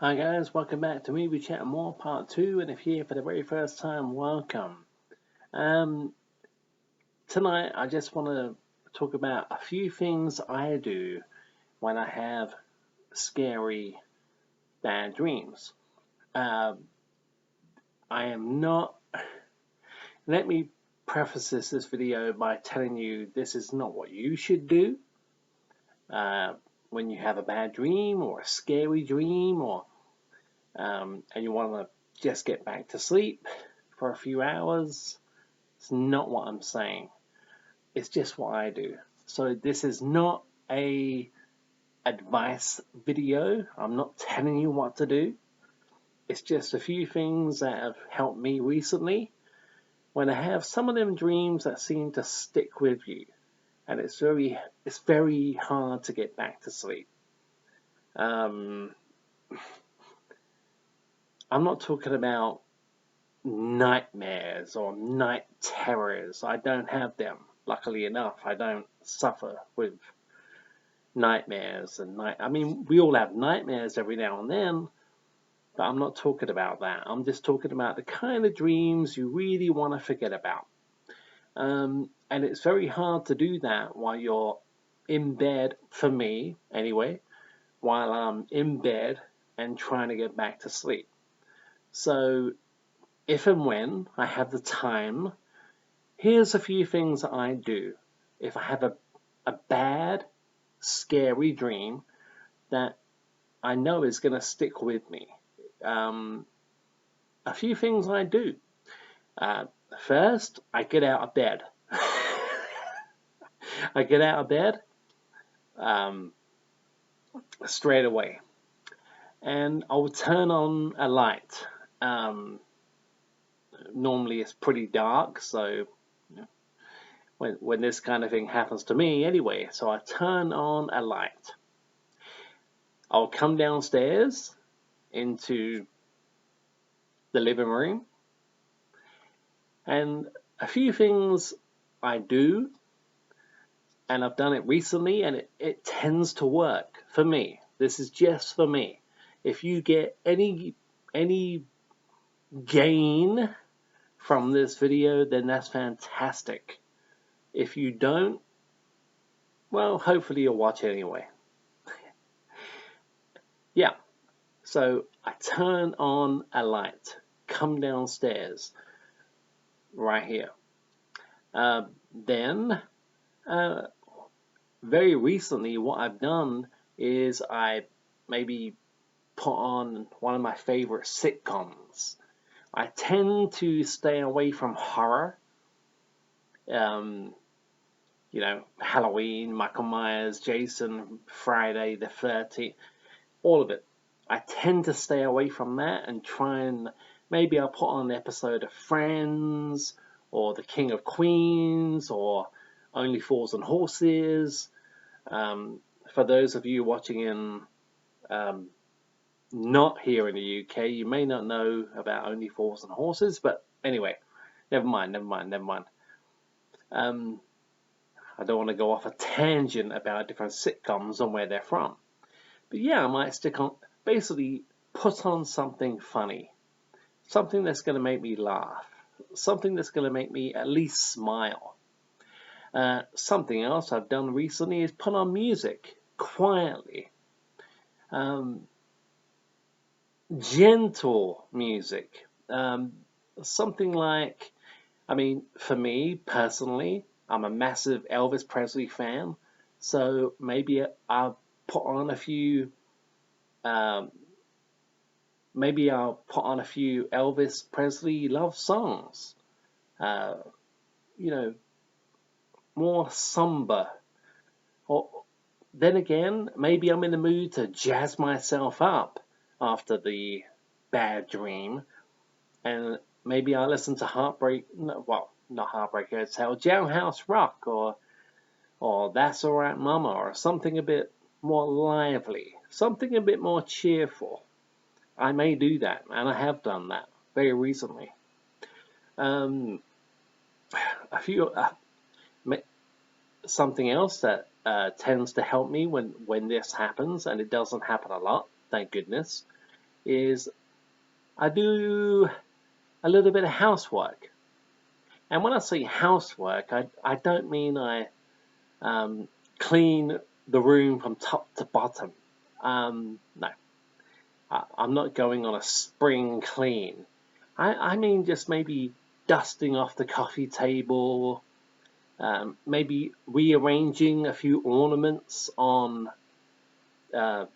Hi guys, welcome back to Movie Chat and More Part 2, and if you're here for the very first time, welcome. Um, Tonight I just want to talk about a few things I do when I have scary, bad dreams. Um, I am not, let me preface this video by telling you this is not what you should do uh, when you have a bad dream or a scary dream and you want to just get back to sleep for a few hours. It's not what I'm saying. It's just what I do. So this is not a advice video. I'm not telling you what to do. It's just a few things that have helped me recently when I have some of them dreams that seem to stick with you, and it's very hard to get back to sleep. I'm not talking about nightmares or night terrors. I don't have them. Luckily enough, I don't suffer with nightmares and I mean, we all have nightmares every now and then, but I'm not talking about that. I'm just talking about the kind of dreams you really want to forget about. And it's very hard to do that while you're in bed, for me anyway, while I'm in bed and trying to get back to sleep. So if and when I have the time, here's a few things that I do. If I have a bad, scary dream that I know is going to stick with me, a few things I do. First, I get out of bed. I get out of bed um, straight away, and I'll turn on a light. Normally, it's pretty dark, so when this kind of thing happens to me, anyway, so I turn on a light. I'll come downstairs into the living room, and a few things I do, and I've done it recently, and it tends to work for me. This is just for me. If you get any gain from this video, then that's fantastic. If you don't, well, hopefully you'll watch anyway. Yeah, so I turn on a light, come downstairs, right here. Then, very recently, what I've done is I maybe put on one of my favorite sitcoms. I tend to stay away from horror. Um, Halloween, Michael Myers, Jason, Friday the 13th, all of it. I tend to stay away from that and try and maybe I'll put on an episode of Friends or The King of Queens or Only Fools and Horses. For those of you watching in not here in the UK, you may not know about Only Fools and Horses, but anyway, never mind. I don't want to go off a tangent about different sitcoms and where they're from. But yeah, I might stick on, basically put on something funny, something that's going to make me laugh, something that's going to make me at least smile. Something else I've done recently is put on music quietly. Gentle music. Something like, I mean, for me personally, I'm a massive Elvis Presley fan, so maybe I'll put on a few, um, maybe I'll put on a few Elvis Presley love songs. Uh, you know, more somber. Or then again, maybe I'm in the mood to jazz myself up after the bad dream, and maybe I listen to Heartbreak. No, well, not Heartbreak Hotel, Jailhouse Rock, or That's Alright Mama, or something a bit more lively, something a bit more cheerful. I may do that, and I have done that very recently. Um, a few something else that tends to help me when this happens, and it doesn't happen a lot, thank goodness, is I do a little bit of housework. And when I say housework, I don't mean I clean the room from top to bottom. No, I'm not going on a spring clean. I mean just maybe dusting off the coffee table, maybe rearranging a few ornaments on, on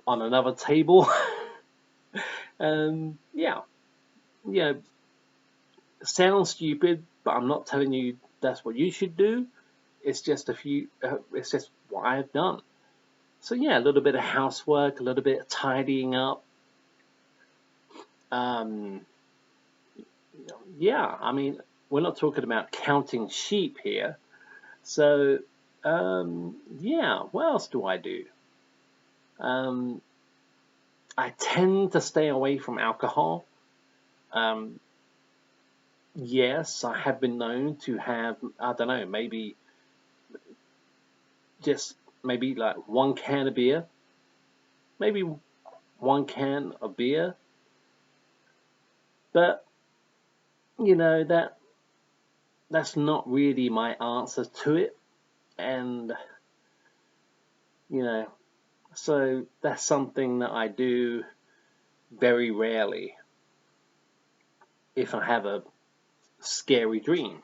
another table. Yeah, yeah, sounds stupid, but I'm not telling you that's what you should do. It's just it's just what I've done. So yeah, a little bit of housework, a little bit of tidying up. Um, yeah, I mean, we're not talking about counting sheep here. So yeah, what else do I do? Um, I tend to stay away from alcohol. Um, yes, I have been known to have, I don't know, maybe like one can of beer, maybe one can of beer, but you know that's not really my answer to it, and you know, so that's something that I do very rarely if I have a scary dream.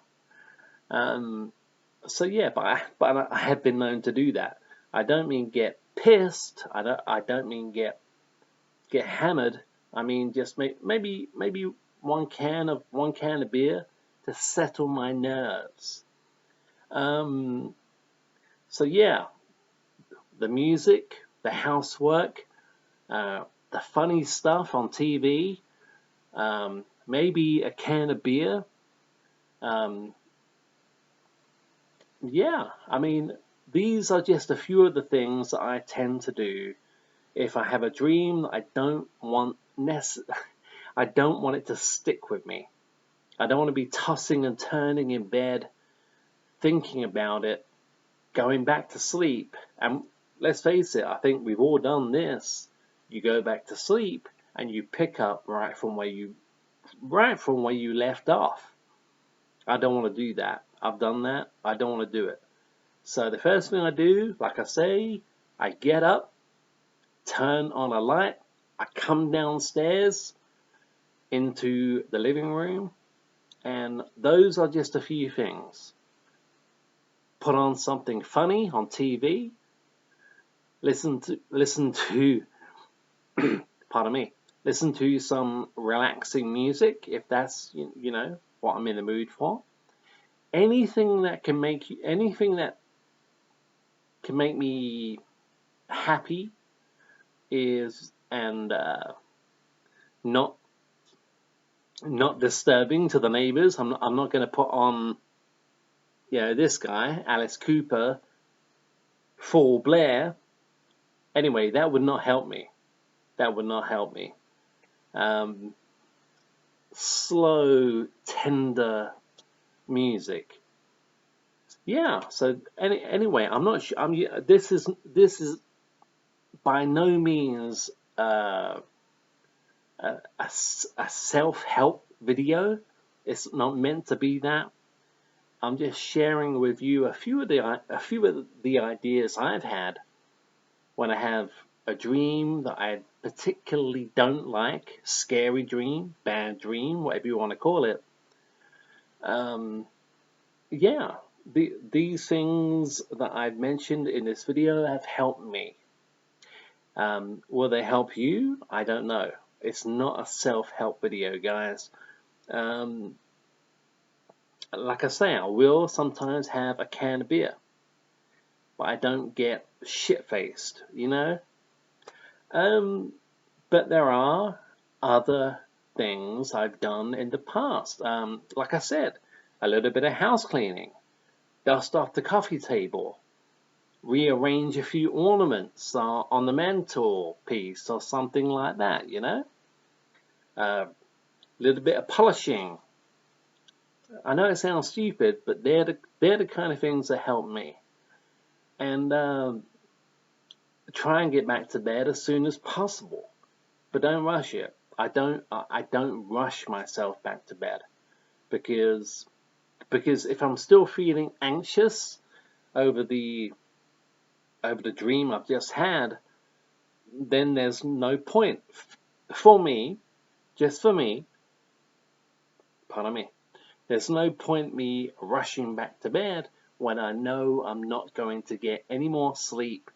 Um, so yeah, but I have been known to do that. I don't mean get pissed. I don't mean get hammered. I mean just maybe one can of beer to settle my nerves. Um, so yeah, the music, the housework, the funny stuff on TV, maybe a can of beer. Um, yeah, I mean, these are just a few of the things that I tend to do if I have a dream that I don't want it to stick with me. I don't want to be tossing and turning in bed, thinking about it, going back to sleep. And let's face it, I think we've all done this. You go back to sleep and you pick up right from where you left off. I don't want to do that. I've done that. I don't want to do it. So the first thing I do, like I say, I get up, turn on a light, I come downstairs into the living room, and those are just a few things. Put on something funny on TV, listen to pardon me, listen to some relaxing music if that's what I'm in the mood for. Anything that can make me happy is and not disturbing to the neighbors. I'm not going to put on this guy Alice Cooper full Blair. Anyway, that would not help me. That would not help me. Slow, tender music. Yeah. So anyway, I'm not sure. This is by no means a self-help video. It's not meant to be that. I'm just sharing with you a few of the ideas I've had when I have a dream that I particularly don't like, scary dream, bad dream, whatever you want to call it. Yeah, these things that I've mentioned in this video have helped me. Will they help you? I don't know. It's not a self-help video, guys. Like I say, I will sometimes have a can of beer, but I don't get shit-faced, But there are other things I've done in the past. Like I said, a little bit of house cleaning, dust off the coffee table, rearrange a few ornaments on the mantelpiece or something like that, A little bit of polishing. I know it sounds stupid, but they're the kind of things that help me. And try and get back to bed as soon as possible, but don't rush it. I don't rush myself back to bed because if I'm still feeling anxious over the dream I've just had, then there's no point for me, just for me, pardon me, there's no point me rushing back to bed when I know I'm not going to get any more sleep,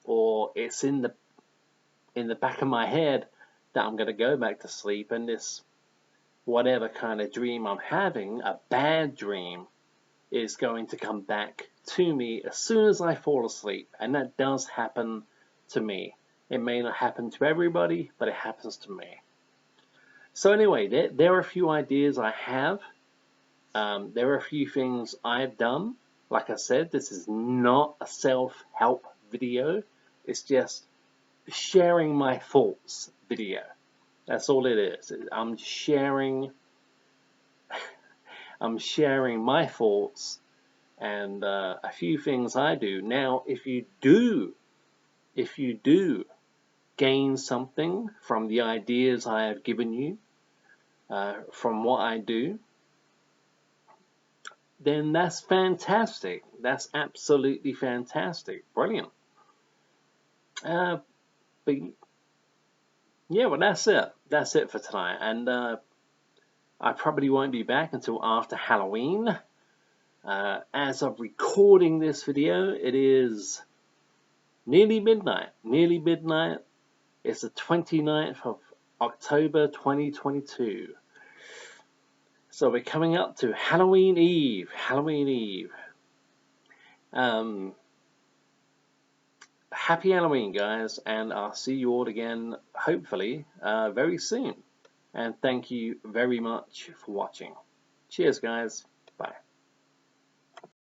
or it's in the back of my head that I'm going to go back to sleep, and this whatever kind of dream I'm having, a bad dream, is going to come back to me as soon as I fall asleep. And that does happen to me. It may not happen to everybody, but it happens to me. So anyway, there are a few ideas I have. There are a few things I've done. Like I said, this is not a self-help video. It's just sharing my thoughts video. That's all it is. I'm sharing my thoughts and a few things I do. Now, if you do gain something from the ideas I have given you, from what I do, then that's fantastic. That's absolutely fantastic. Brilliant. But yeah, well, that's it. That's it for tonight. And I probably won't be back until after Halloween. As of recording this video, it is nearly midnight. Nearly midnight. It's the 29th of October 2022. So we're coming up to Halloween Eve. Halloween Eve. Happy Halloween, guys, and I'll see you all again, hopefully, very soon. And thank you very much for watching. Cheers, guys. Bye.